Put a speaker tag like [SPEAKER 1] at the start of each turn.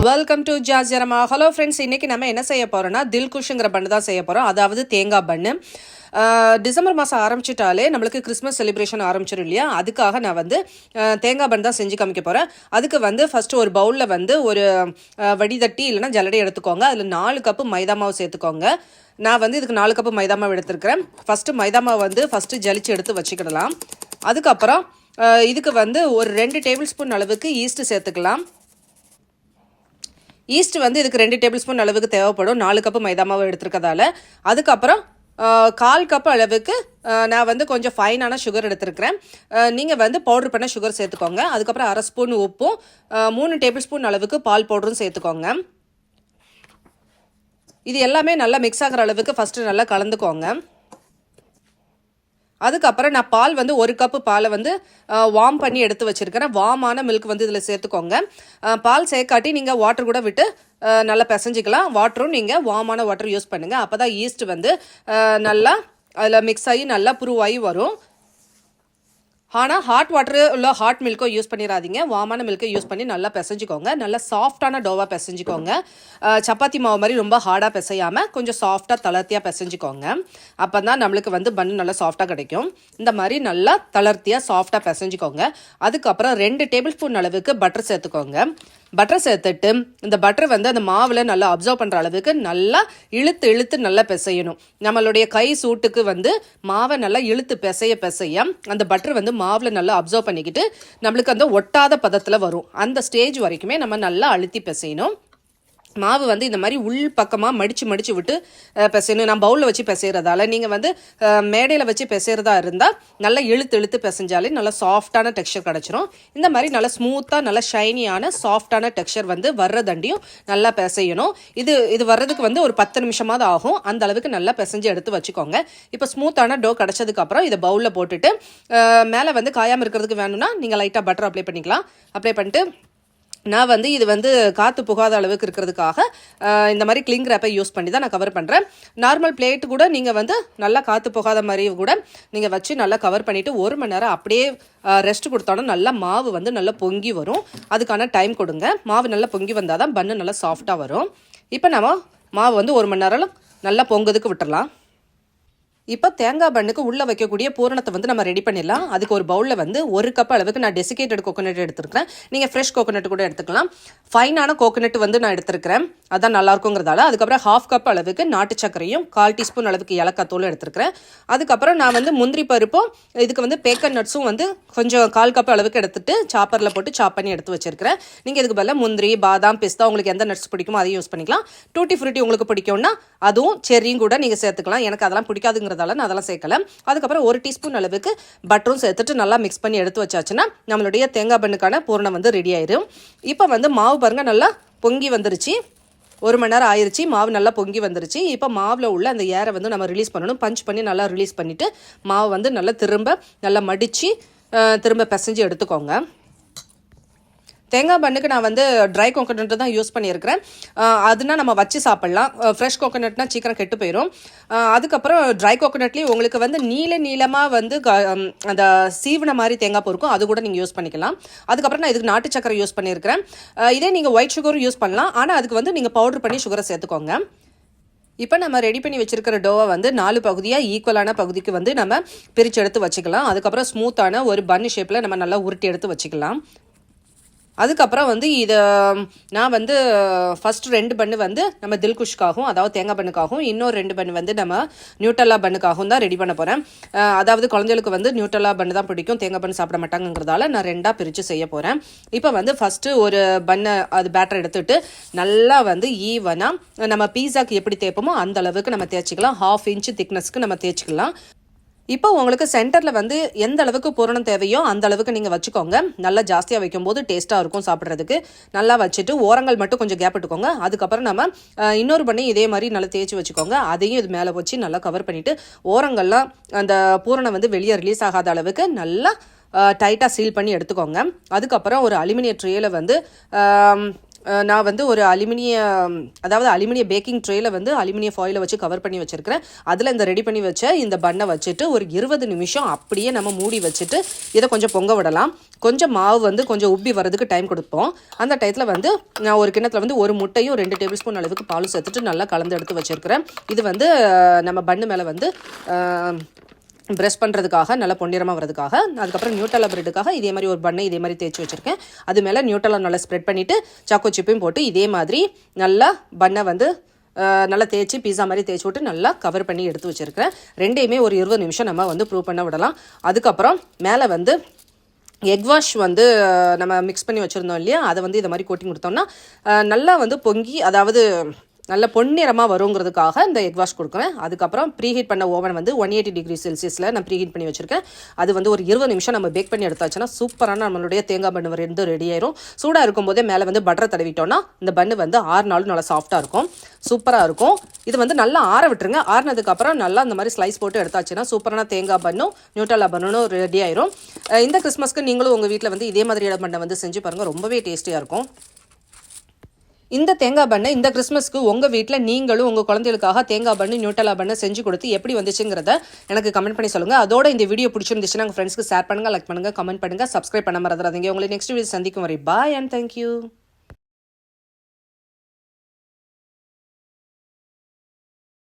[SPEAKER 1] Welcome to ஜாஜரமா. Hello friends, இன்றைக்கி நம்ம என்ன செய்ய போகிறோன்னா தில்குஷ்ங்கிற பண்ணு தான் செய்ய போகிறோம். அதாவது தேங்காய் பண்ணு. டிசம்பர் மாதம் ஆரம்பிச்சிட்டாலே நம்மளுக்கு கிறிஸ்மஸ் செலிப்ரேஷன் ஆரம்பிச்சிடும் இல்லையா? அதுக்காக நான் வந்து தேங்காய் பண்ணு தான் செஞ்சு காமிக்க போகிறேன். அதுக்கு வந்து ஃபஸ்ட்டு ஒரு பவுலில் வந்து ஒரு வடிதட்டி இல்லைனா ஜல்லடை எடுத்துக்கோங்க. அதில் 4 கப்பு மைதா மாவு சேர்த்துக்கோங்க. நான் வந்து இதுக்கு 4 கப்பு மைதா மாவு எடுத்துருக்கிறேன். ஃபஸ்ட்டு மைதா மாவு வந்து ஜலிச்சு எடுத்து வச்சுக்கிடலாம். அதுக்கப்புறம் இதுக்கு வந்து ஒரு 2 டேபிள் ஸ்பூன் அளவுக்கு ஈஸ்ட்டு சேர்த்துக்கலாம். ஈஸ்ட் வந்து இதுக்கு 2 டேபிள் ஸ்பூன் அளவுக்கு தேவைப்படும், 4 கப்பு மைதா மாவு எடுத்துருக்கதால. அதுக்கப்புறம் 1/4 கப்பு அளவுக்கு நான் வந்து கொஞ்சம் ஃபைனான சுகர் எடுத்துருக்கிறேன். நீங்கள் வந்து பவுட்ரு பண்ண சுகர் சேர்த்துக்கோங்க. அதுக்கப்புறம் 1/2 ஸ்பூன் உப்பும் 3 டேபிள் ஸ்பூன் அளவுக்கு பால் பவுடரும் சேர்த்துக்கோங்க. இது எல்லாமே நல்லா மிக்ஸ் ஆகிற அளவுக்கு ஃபஸ்ட்டு நல்லா கலந்துக்கோங்க. அதுக்கப்புறம் நான் பால் வந்து 1 கப்பு பாலை வந்து வார்ம் பண்ணி எடுத்து வச்சுருக்கிறேன். வார்மான மில்க் வந்து இதில் சேர்த்துக்கோங்க. பால் சேர்க்காட்டி நீங்கள் வாட்டர் கூட விட்டு நல்லா பிசைஞ்சிக்கலாம். வாட்டரும் நீங்கள் வார்மான வாட்டர் யூஸ் பண்ணுங்கள். அப்போ தான் ஈஸ்ட் வந்து நல்லா அதில் மிக்ஸ் ஆகி நல்லா புருவாகி வரும். ஆனால் ஹாட் வாட்டரு இல்லை ஹாட் மில்க்கோ யூஸ் பண்ணிடாதீங்க. வார்மான மில்க்கை யூஸ் பண்ணி நல்லா பிசைஞ்சிக்கோங்க. நல்லா சாஃப்டான டோவாக பிசைஞ்சிக்கோங்க. சப்பாத்தி மாவு மாதிரி ரொம்ப ஹார்டாக பிசையாமல் கொஞ்சம் சாஃப்டாக தளர்த்தியாக பிசைஞ்சிக்கோங்க. அப்போ தான் நம்மளுக்கு வந்து பன்னு நல்லா சாஃப்டாக கிடைக்கும். இந்த மாதிரி நல்லா தளர்த்தியாக சாஃப்டாக பிசைஞ்சிக்கோங்க. அதுக்கப்புறம் 2 டேபிள் ஸ்பூன் அளவுக்கு பட்டர் சேர்த்துக்கோங்க. பட்டர் சேர்த்துட்டு இந்த பட்டர் வந்து அந்த மாவில் நல்லா அப்சர்வ் பண்ணுற அளவுக்கு நல்லா இழுத்து நல்லா பிசையணும். நம்மளுடைய கை சூட்டுக்கு வந்து மாவை நல்லா இழுத்து பிசைய அந்த பட்டர் வந்து மாவில் நல்லா அப்சர்வ் பண்ணிக்கிட்டு நம்மளுக்கு அந்த ஒட்டாத பதத்தில் வரும். அந்த ஸ்டேஜ் வரைக்குமே நம்ம நல்லா அழுத்தி பிசையணும். மாவு வந்து இந்த மாதிரி உள் பக்கமாக மடித்து விட்டு பிசையணும். நான் பவுலில் வச்சு பிசைகிறதால நீங்கள் வந்து மேடையில் வச்சு பிசைகிறதா இருந்தால் நல்லா இழுத்து பிசைஞ்சாலே நல்லா சாஃப்டான டெக்ஸ்சர் கிடச்சிரும். இந்த மாதிரி நல்லா ஸ்மூத்தாக நல்லா ஷைனியான சாஃப்டான டெக்ஸ்சர் வந்து வர்றதண்டியும் நல்லா பிசையணும். இது வர்றதுக்கு வந்து ஒரு 10 நிமிஷமாவது ஆகும். அந்த அளவுக்கு நல்லா பிசைஞ்சு எடுத்து வச்சுக்கோங்க. இப்போ ஸ்மூத்தான டோ கிடச்சதுக்கப்புறம் இதை பவுலில் போட்டுட்டு மேலே வந்து காயாமல் இருக்கிறதுக்கு வேணும்னா நீங்கள் லைட்டாக பட்டர் அப்ளை பண்ணிக்கலாம். அப்ளை பண்ணிட்டு நான் வந்து இது வந்து காற்று புகாத அளவுக்கு இருக்கிறதுக்காக இந்த மாதிரி கிளிங் ரேப்பை யூஸ் பண்ணி தான் நான் கவர் பண்ணுறேன். நார்மல் பிளேட்டு கூட நீங்கள் வந்து நல்லா காற்று புகாத மாதிரி கூட நீங்கள் வச்சு நல்லா கவர் பண்ணிவிட்டு 1 மணி நேரம் அப்படியே ரெஸ்ட் கொடுத்தோன்னா நல்லா மாவு வந்து நல்லா பொங்கி வரும். அதுக்கான டைம் கொடுங்க. மாவு நல்லா பொங்கி வந்தால் தான் பன்னு நல்லா சாஃப்டாக வரும். இப்போ நம்ம மாவு வந்து 1 மணி நேரம் நல்லா பொங்குறதுக்கு விட்டுடலாம். இப்போ தேங்காய் பண்ணுக்கு உள்ளே வைக்கக்கூடிய பூரணத்தை வந்து நம்ம ரெடி பண்ணிடலாம். அதுக்கு ஒரு பவுலில் வந்து 1 கப் அளவுக்கு நான் டெசிகேட்டட் கோகோனட் எடுத்துருக்கிறேன். நீங்கள் ஃப்ரெஷ் கோகோனட் கூட எடுத்துக்கலாம். ஃபைனான கோகோனட் வந்து நான் எடுத்துருக்கிறேன், அதான் நல்லாயிருக்குங்கிறதால. அதுக்கப்புறம் 1/2 கப் அளவுக்கு நாட்டு சர்க்கரையும் 1/4 டீஸ்பூன் அளவுக்கு ஏலக்காய் தூள் எடுத்துருக்கிறேன். அதுக்கப்புறம் நான் வந்து முந்திரி பருப்பும் இதுக்கு வந்து பேக்கன் நட்ஸும் வந்து கொஞ்சம் 1/4 கப் அளவுக்கு எடுத்துட்டு சாப்பரில் போட்டு சாப் பண்ணி எடுத்து வச்சிருக்கிறேன். நீங்கள் இதுக்கு பதிலாக முந்திரி, பாதாம், பிஸ்தா உங்களுக்கு எந்த நட்ஸ் பிடிக்குமோ அதையும் யூஸ் பண்ணிக்கலாம். டூட்டி ஃப்ரூட்டி உங்களுக்கு பிடிக்கும்னா அதுவும் செர்ரியும் கூட நீங்கள் சேர்த்துக்கலாம். எனக்கு அதெல்லாம் பிடிக்காதுங்கிறது நான் அதெல்லாம் சேர்க்கல. அதுக்கப்புறம் 1 டீஸ்பூன் அளவுக்கு பட்டரும் சேர்த்துட்டு நல்லா மிக்ஸ் பண்ணி எடுத்து வச்சாச்சுன்னா நம்மளுடைய தேங்காய் பண்ணுக்கான பூரணம் வந்து ரெடி ஆயிடும். இப்போ வந்து மாவு பாருங்க நல்லா பொங்கி வந்துருச்சு. 1 மணி நேரம் ஆயிடுச்சு. மாவு நல்லா பொங்கி வந்துருச்சு. இப்போ மாவில் உள்ள அந்த ஏரை வந்து நம்ம ரிலீஸ் பண்ணணும். பஞ்ச் பண்ணி நல்லா ரிலீஸ் பண்ணிவிட்டு மாவு வந்து நல்லா மடித்து திரும்ப பிசைஞ்சு எடுத்துக்கோங்க. தேங்காய் பண்ணுக்கு நான் வந்து ட்ரை கோகோனட் தான் யூஸ் பண்ணியிருக்கிறேன். அதுனா நம்ம வச்சு சாப்பிட்லாம். ஃப்ரெஷ் கோகோனட்னா சீக்கிரம் கெட்டு போயிடும். அதுக்கப்புறம் ட்ரை கோகோனட்லேயும் உங்களுக்கு வந்து நீளமாக வந்து அந்த சீவன மாதிரி தேங்காய் பூ இருக்கும், அது கூட நீங்கள் யூஸ் பண்ணிக்கலாம். அதுக்கப்புறம் நான் இதுக்கு நாட்டு சக்கரை யூஸ் பண்ணியிருக்கிறேன். இதே நீங்கள் ஒயிட் சுகரும் யூஸ் பண்ணலாம். ஆனால் அதுக்கு வந்து நீங்கள் பவுடர் பண்ணி சுகரை சேர்த்துக்கோங்க. இப்போ நம்ம ரெடி பண்ணி வச்சிருக்கிற டோவை வந்து 4 பகுதியாக ஈக்குவலான பகுதிக்கு வந்து நம்ம பிரித்து எடுத்து வச்சுக்கலாம். அதுக்கப்புறம் ஸ்மூத்தான ஒரு பன்னு ஷேப்பில் நம்ம நல்லா உருட்டி எடுத்து வச்சுக்கலாம். அதுக்கப்புறம் வந்து இதை நான் வந்து ஃபஸ்ட்டு 2 பண்ணு வந்து நம்ம தில்குஷ்காகவும் அதாவது தேங்காய் பண்ணுக்காகவும், இன்னொரு 2 பண்ணு வந்து நம்ம நியூட்டல்லா பண்ணுக்காகவும் தான் ரெடி பண்ண போகிறேன். அதாவது குழந்தைகளுக்கு வந்து நியூட்டல்லா பண்ணு தான் பிடிக்கும், தேங்காய் பண்ணு சாப்பிட மாட்டாங்கிறதால நான் 2ஆக பிரித்து செய்ய போகிறேன். இப்போ வந்து ஃபஸ்ட்டு ஒரு பண்ணை அது பேட்டர் எடுத்துகிட்டு நல்லா வந்து ஈவனாக நம்ம பீஸாக்கு எப்படி தேய்ப்போமோ அந்த அளவுக்கு நம்ம தேய்ச்சிக்கலாம். 1/2 இன்ச்சு திக்னஸ்க்கு நம்ம தேய்ச்சிக்கலாம். இப்போ உங்களுக்கு சென்டரில் வந்து எந்த அளவுக்கு பூரணம் தேவையோ அந்த அளவுக்கு நீங்கள் வச்சுக்கோங்க. நல்லா ஜாஸ்தியாக வைக்கும்போது டேஸ்ட்டாக இருக்கும் சாப்பிட்றதுக்கு. நல்லா வச்சுட்டு ஓரங்கள் மட்டும் கொஞ்சம் கேப் விட்டுக்கோங்க. அதுக்கப்புறம் நம்ம இன்னொரு பண்ணி இதே மாதிரி நல்லா தேய்ச்சி வச்சுக்கோங்க. அதையும் இது மேலே வச்சு நல்லா கவர் பண்ணிவிட்டு ஓரங்கள்லாம் அந்த பூரணம் வந்து வெளியே ரிலீஸ் ஆகாத அளவுக்கு நல்லா டைட்டாக சீல் பண்ணி எடுத்துக்கோங்க. அதுக்கப்புறம் ஒரு அலுமினிய ட்ரேயில் வந்து நான் வந்து ஒரு அலுமினிய பேக்கிங் ட்ரேயில் வந்து அலுமினிய ஃபாயிலை வச்சு கவர் பண்ணி வச்சுருக்கிறேன். அதில் இந்த ரெடி பண்ணி வச்ச இந்த பன்னை வச்சுட்டு ஒரு 20 நிமிஷம் அப்படியே நம்ம மூடி வச்சுட்டு இதை கொஞ்சம் பொங்க விடலாம். கொஞ்சம் மாவு வந்து கொஞ்சம் உப்பி வரதுக்கு டைம் கொடுப்போம். அந்த டயத்தில் வந்து நான் ஒரு கிண்ணத்தில் வந்து ஒரு முட்டையும் 2 டேபிள் ஸ்பூன் அளவுக்கு பாலும் சேர்த்துட்டு நல்லா கலந்து எடுத்து வச்சுருக்கிறேன். இது வந்து நம்ம பன்னு மேலே வந்து ப்ரெஷ் பண்ணுறதுக்காக நல்லா பொன்னிறமாக வரதுக்காக. அதுக்கப்புறம் நியூட்டலா பிரெட்டுக்காக இதே மாதிரி ஒரு பண்ணை இதே மாதிரி தேய்ச்சி வச்சுருக்கேன். அது மேலே நியூட்டலா நல்லா ஸ்ப்ரெட் பண்ணிவிட்டு சாக்கோ சிப்பையும் போட்டு இதே மாதிரி நல்லா பண்ணை வந்து நல்லா தேய்ச்சி பீஸா மாதிரி தேய்ச்சி விட்டு நல்லா கவர் பண்ணி எடுத்து வச்சுருக்கிறேன். ரெண்டையுமே ஒரு 20 நிமிஷம் நம்ம வந்து ப்ரூவ் பண்ண விடலாம். அதுக்கப்புறம் மேலே வந்து எக் வாஷ் வந்து நம்ம மிக்ஸ் பண்ணி வச்சுருந்தோம் இல்லையா, அதை வந்து இதை மாதிரி கோட்டிங் கொடுத்தோம்னா நல்லா வந்து பொங்கி அதாவது நல்ல பொன்னிறமாக வருங்கிறதுக்காக இந்த எக் வாஷ் கொடுக்குறேன். அதுக்கப்புறம் ப்ரீஹீட் பண்ண ஓவன் வந்து 180 டிகிரி செல்சியஸில் நான் ப்ரீஹீட் பண்ணி வச்சுருக்கேன். அது வந்து ஒரு 20 நிமிஷம் நம்ம பேக் பண்ணி எடுத்தாச்சுன்னா சூப்பரான நம்மளுடைய தேங்காய் பன்னு வந்து ரெடி ஆயிரும். சூடாக இருக்கும்போதே மேலே வந்து பட்டர் தடவிட்டோன்னா இந்த பன்னு வந்து 6 நாளும் நல்லா சாஃப்டாக இருக்கும், சூப்பராக இருக்கும். இது வந்து நல்லா ஆற விட்டுருங்க. ஆறினதுக்கப்புறம் நல்லா இந்த மாதிரி ஸ்லைஸ் போட்டு எடுத்தாச்சுன்னா சூப்பரான தேங்காய் பன்னும் நியூட்டலா பன்னும் ரெடி ஆயிரும். இந்த கிறிஸ்மஸ்க்கு நீங்களும் உங்கள் வீட்டில் வந்து இதே மாதிரியான பண்ணை வந்து செஞ்சு பாருங்கள், ரொம்பவே டேஸ்டியாக இருக்கும். இந்த தேங்காய் பண்ணை இந்த கிறிஸ்மஸ்க்கு உங்கள் வீட்டில் நீங்களும் உங்கள் குழந்தைகளுக்காக தேங்காய் பண்ணு நியூட்டலா பண்ணை செஞ்சு கொடுத்து எப்படி வந்துச்சுங்கிறத எனக்கு கமெண்ட் பண்ணி சொல்லுங்கள். அதோட இந்த வீடியோ பிடிச்சிருந்துச்சுன்னா உங்கள் ஃப்ரெண்ட்ஸ்க்கு ஷேர் பண்ணுங்கள், லைக் பண்ணுங்கள், கமெண்ட் பண்ணுங்கள், சப்ஸ்கிரைப் பண்ண மறந்துடாதீங்க. உங்களை நெக்ஸ்ட் வீடியோ சந்திக்கும் வரை பாய் அண்ட் தேங்க்யூ.